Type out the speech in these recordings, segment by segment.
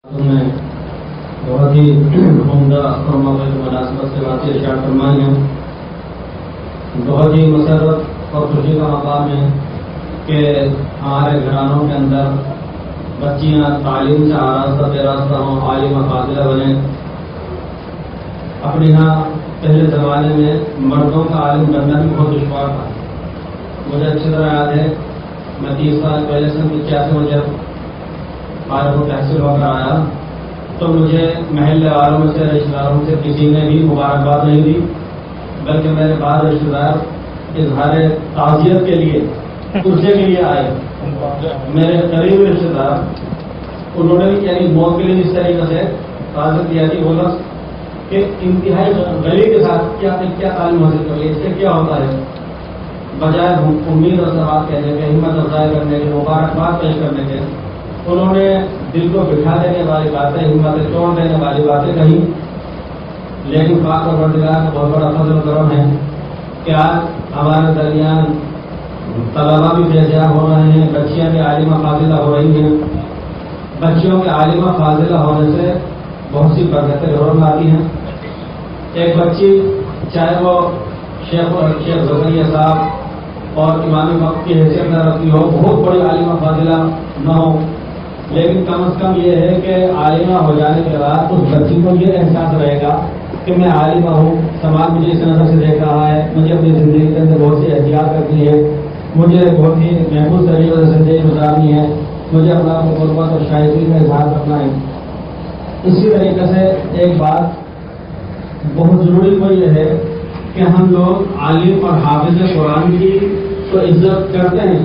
میں بہت ہی عمدہ اور موقع کی مناسبت سے باتیں ارشاد فرمائی ہیں. بہت ہی مسرت اور خوشی کا مقام ہے کہ ہمارے گھرانوں کے اندر بچیاں تعلیم سے آراستہ بے راستہ ہوں، عالم فاضلہ بنیں. اپنے یہاں پہلے زمانے میں مردوں کا عالم بننا بھی بہت دشوار تھا. مجھے اچھی طرح یاد ہے، میں 30 سال پہلے سن 81 میں جب فارغ تحصیل ہو کر آیا تو مجھے محلے والوں سے رشتہ داروں سے کسی نے بھی مبارکباد نہیں دی، بلکہ میرے بعض رشتہ دار اظہار تعزیت کے لیے کرسی کے لیے آئے. میرے قریب رشتہ دار انہوں نے بھی یعنی موت کے لیے اس طریقے سے تعزیت دیا تھی، بولا کہ انتہائی غلی کے ساتھ کیا تعلیم حاصل کر لی، اس سے کیا ہوتا ہے. بجائے امید اور ثبات کہنے کے، ہمت افزائی کرنے کے، مبارکباد پیش کرنے کے، انہوں نے دل کو بٹھا دینے والی باتیں، ہمت توڑ دینے والی باتیں کہیں. لیکن پاک اور پروردگار کا بہت بڑا فضل و کرم ہے کہ آج ہمارے درمیان طلبا بھی فیضیاب ہو رہے ہیں، بچیاں بھی عالمہ فاضلہ ہو رہی ہیں. بچیوں کے عالمہ فاضلہ ہونے سے بہت سی برکتیں گھروں میں آتی ہیں. ایک بچی چاہے وہ شیخ زکریا صاحب اور امام وقت کی حیثیت نہ رکھتی ہو، بہت بڑی عالمہ فاضلہ نہ ہو، لیکن کم از کم یہ ہے کہ عالمہ ہو جانے کے بعد اس بچی کو یہ احساس رہے گا کہ میں عالمہ ہوں، سماج مجھے اس نظر سے دیکھ رہا ہے، مجھے اپنی زندگی کے اندر بہت سی احتیاط کرنی ہے، مجھے بہت ہی محفوظ طریقے سے زندگی گزارنی ہے، مجھے اپنا قربت اور شائستگی کا اظہار کرنا ہے. اسی طریقے سے ایک بات بہت ضروری وہ یہ ہے کہ ہم لوگ عالم اور حافظ قرآن کی تو عزت کرتے ہیں،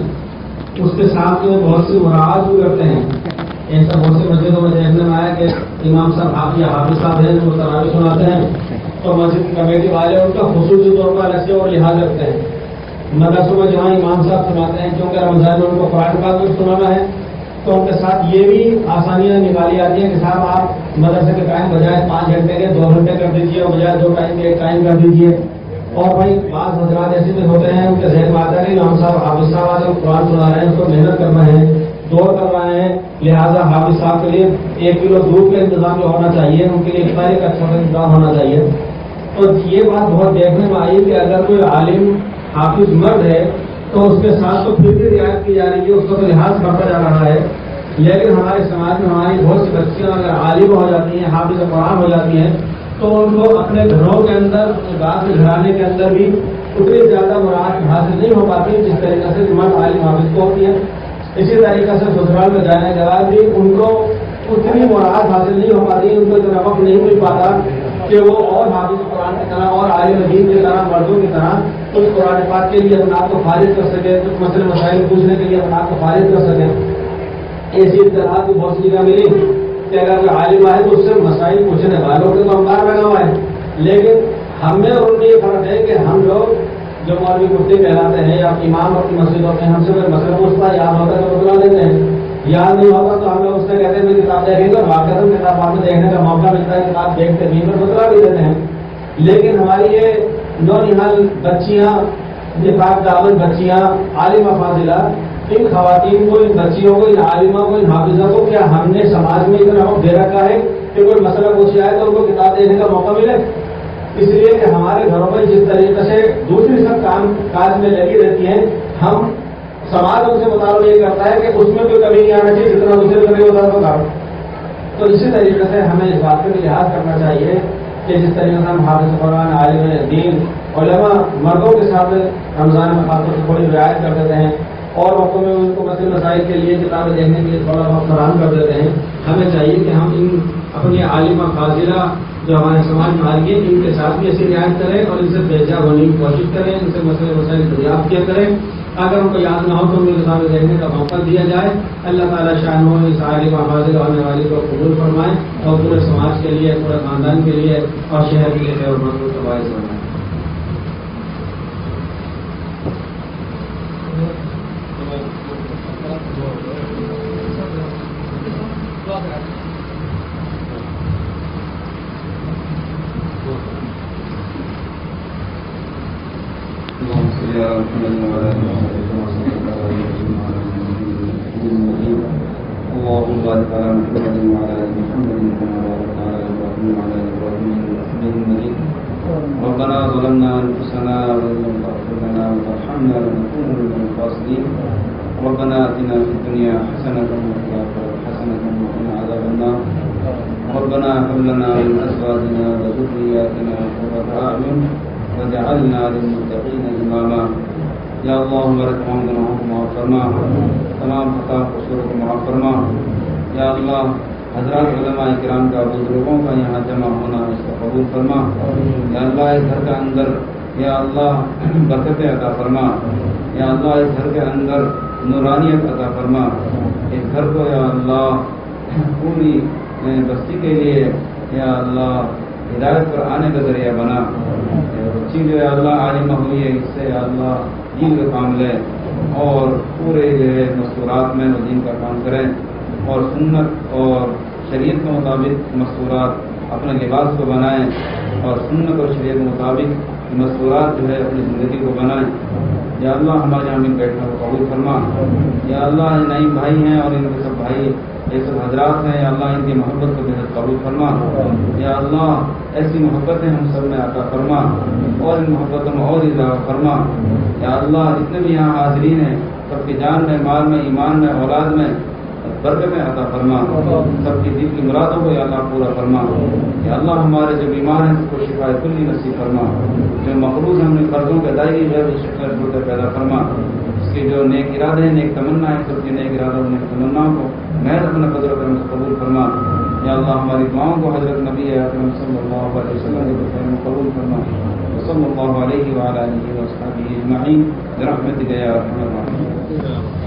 اس کے ساتھ میں بہت سی مراعات بھی کرتے ہیں. ایسا بہت سے مسجدوں میں دیکھنے میں آیا کہ امام صاحب یا حافظ صاحب ہیں جو تراویح سناتے ہیں تو مسجد کمیٹی والے ان کا خصوصی طور پر ایسے اور لحاظ رکھتے ہیں. مدرسوں میں جہاں امام صاحب سناتے ہیں کیونکہ رمضان میں ان کو قرآن پاک بھی سنانا ہے تو ان کے ساتھ یہ بھی آسانیاں نکالی جاتی ہیں کہ صاحب آپ مدرسے کے ٹائم بجائے 5 گھنٹے کے 2 گھنٹے کر دیجیے اور بجائے 2 ٹائم کے 1 ٹائم کر دیجیے. اور بھائی بعض حضرات ایسے بھی ہوتے ہیں ان کے ذہن میں آتا ہے کہ ہم صاحب حافظ صاحب آج قرآن سنا رہے ہیں، اس کو محنت کرنا ہے، دوڑ کر رہے ہیں، لہٰذا حافظ صاحب کے لیے 1 کلو دودھ کا انتظام جو ہونا چاہیے، ان کے لیے افطاری کا اچھا انتظام ہونا چاہیے. تو یہ بات بہت دیکھنے میں آئی کہ اگر کوئی عالم حافظ مرد ہے تو اس کے ساتھ تو پھر بھی رعایت کی جا رہی ہے، اس کا تو لحاظ بڑھتا جا رہا ہے. لیکن ہمارے سماج میں ہماری بہت سی بچیاں اگر عالم ہو جاتی ہیں، حافظ قرآن ہو جاتی ہیں تو ان کو اپنے گھروں کے اندر، بعض گھرانے کے اندر بھی اتنی زیادہ مراعات حاصل نہیں ہو پاتی جس طریقے سے مرد عالم حافظ کو ہوتی ہے. اسی طریقے سے سسرال میں جانے کے بعد بھی ان کو اتنی مراعات حاصل نہیں ہو پاتی، ان کو اتنا وقت نہیں مل پاتا کہ وہ اور حافظ قرآن کی طرح اور عالم دین کی طرح، مردوں کی طرح اس قرآن پاک کے لیے اپنے آپ کو فارغ کر سکے، کچھ مسئلے مسائل پوچھنے کے لیے اپنے آپ کو فارغ کر سکیں. ایسی اطلاعات بھی بہت سی جگہ ملی کہ اگر کوئی عالم آئے تو اس سے مسائل پوچھنے والوں کے تو انکار لگا ہوا ہے. لیکن ہم میں اور ان میں یہ فرق ہے کہ ہم لوگ جو مولوی مفتی کہلاتے ہیں یا امام اپنی مسجدوں میں ہم سے کوئی مسئلہ پوچھتا یاد ہوتا ہے تو بتلا دیتے ہیں، یاد نہیں ہوتا تو ہم لوگ اس سے کہتے ہیں میں کتاب دیکھیں گے، واقعات کتاب آپ میں دیکھنے کا موقع ملتا ہے، کتاب دیکھتے بھی پر بتلا بھی دیتے ہیں. لیکن ہماری یہ نونہال بچیاں، نفاق دامن بچیاں، عالمہ فاضلہ، ان خواتین کو، ان بچیوں کو، ان عالمہ کو، ان حافظہ کو کیا ہم نے سماج میں اتنا وقت دے رکھا ہے کہ کوئی مسئلہ پوچھ جائے تو ان کو کتاب دیکھنے کا موقع ملے؟ اس لیے کہ ہمارے گھروں میں جس طریقے سے دوسری سب کام کاج میں لگی رہتی ہیں، ہم سماج ان سے مطالبہ یہ کرتا ہے کہ اس میں کوئی کمی نہیں آنا چاہیے جتنا دوسرے کمی ہوتا ہے کام. تو اسی طریقے سے ہمیں اس بات کا بھی لحاظ کرنا چاہیے کہ جس طریقے سے ہم حافظ قرآن، عالم دین، علماء مردوں کے ساتھ رمضان میں خاص طور سے تھوڑی رعایت کر دیتے ہیں اور وقتوں میں ان کو مسئلے مسائل کے لیے کتابیں دیکھنے کے لیے تھوڑا وقت فراہم کر دیتے ہیں. ہمیں چاہیے کہ ہم ان اپنی عالمہ فاضلہ جو ہمارے سماج میں آ رہی ہے ان کے ساتھ بھی ایسی رعایت کریں اور ان سے بےجا ہونے کی کوشش کریں، ان سے مسئلے مسائل دریافت کیا کریں. اگر ان کو یاد نہ ہو تو ان کے سامنے دیکھنے کا موقع دیا جائے. اللہ تعالیٰ شان ہو اس عالمہ فاضلہ ہونے والی کو قبول فرمائے اور پورے سماج کے لیے، پورے خاندان کے لیے اور شہر کے لیے خیر و مضبوط کا باعث بنائے. اللهم بارك على محمد وعلى ال محمد إنا لنكون من الخاسرين. ربنا آتنا في الدنيا حسنة وفي الآخرة حسنة وقنا عذاب النار. ربنا هب لنا من أزواجنا وذرياتنا قرة أعين واجعلنا للمتقين إماما. یا اللہ ہمارے تمام گناہوں کو معاف فرما، تمام خطا قصوروں کو معاف فرما. یا اللہ حضرات علماء کرام کا بزرگوں کا یہاں جمع ہونا اس کو قبول فرما. یا اللہ اس گھر کے اندر یا اللہ برکت عطا فرما. یا اللہ اس گھر کے اندر نورانیت عطا فرما. اس گھر کو یا اللہ پوری بستی کے لیے یا اللہ ہدایت پر آنے کا ذریعہ بنا. بچی جو ہے اللہ عالمہ ہوئی ہے، اس سے یا اللہ دین کا کام لے اور پورے جو ہے مستورات میں وہ دین کا کام کریں اور سنت اور شریعت کے مطابق مستورات اپنے لباس کو بنائیں اور سنت اور شریعت کے مطابق مستورات جو ہے اپنی زندگی کو بنائیں. یا اللہ ہمارے یہاں بھی بیٹھنا کو قبول فرما. یا اللہ یہ نئی بھائی ہیں اور ان کے سب بھائی یہ سب حضرات ہیں، یا اللہ ان کی محبت کو بہت قبول فرما. یا اللہ ایسی محبتیں ہم سب میں عطا فرما اور ان محبتوں میں اور اضافہ فرما. یا اللہ جتنے بھی یہاں حاضرین ہیں سب کی جان میں، مال میں، ایمان میں، اولاد میں برکتیں عطا فرما. سب کی دل کی مرادوں کو یا اللہ پورا فرما. یا اللہ ہمارے جو بیمار ہیں اس کو شفا کلی نصیب فرما. جو مقروض ہیں اپنے قرضوں کے ادائیگی جو ہے شکر پیدا فرما. اس کے جو نیک ارادے ہیں، نیک تمنا ہے، سب کے نیک ارادوں نیک تمناؤں کو محض اپنے قدر کرم سے قبول فرما. یا اللہ ہماری دعاؤں کو حضرت نبی اکرم صلی اللہ علیہ وسلم کے خیر میں قبول فرما. صلی اللہ علیہ وعلی آلہ وصحبہ اجمعین برحمتک یا ارحم الراحمین.